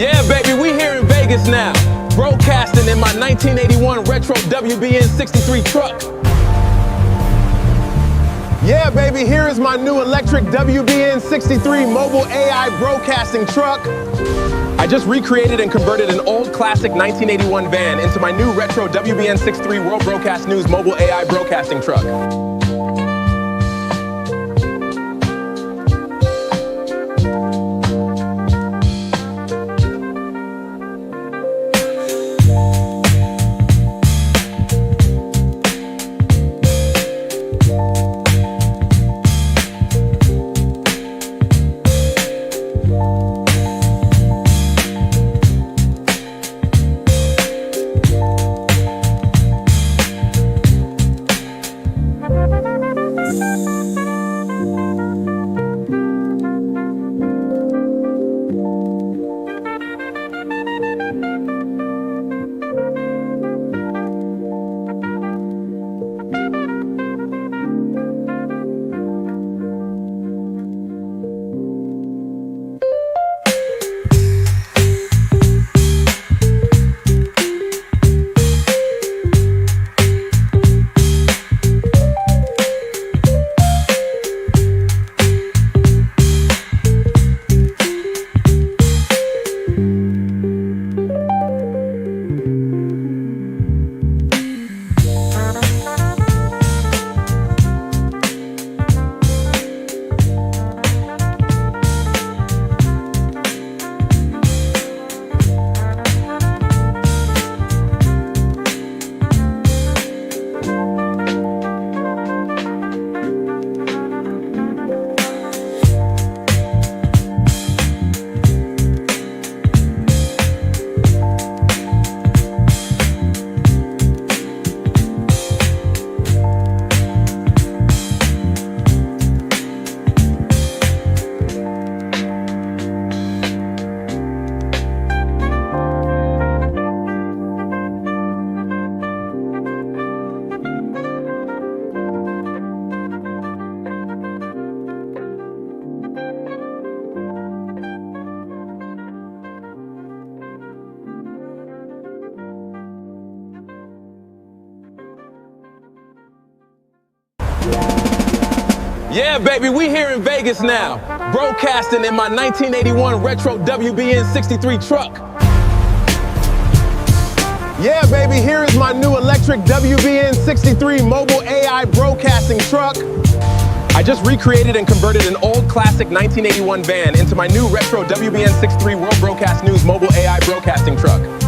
Yeah, baby, we here in Vegas now, broadcasting in my 1981 retro WBN 63 truck. Yeah, baby, here is my new electric WBN 63 mobile AI broadcasting truck. I just recreated and converted an old classic 1981 van into my new retro WBN 63 World Broadcast News mobile AI broadcasting truck. Yeah, baby, we here in Vegas now, broadcasting in my 1981 retro WBN 63 truck. Yeah, baby, here is my new electric WBN 63 mobile AI broadcasting truck. I just recreated and converted an old classic 1981 van into my new retro WBN 63 World Broadcast News mobile AI broadcasting truck.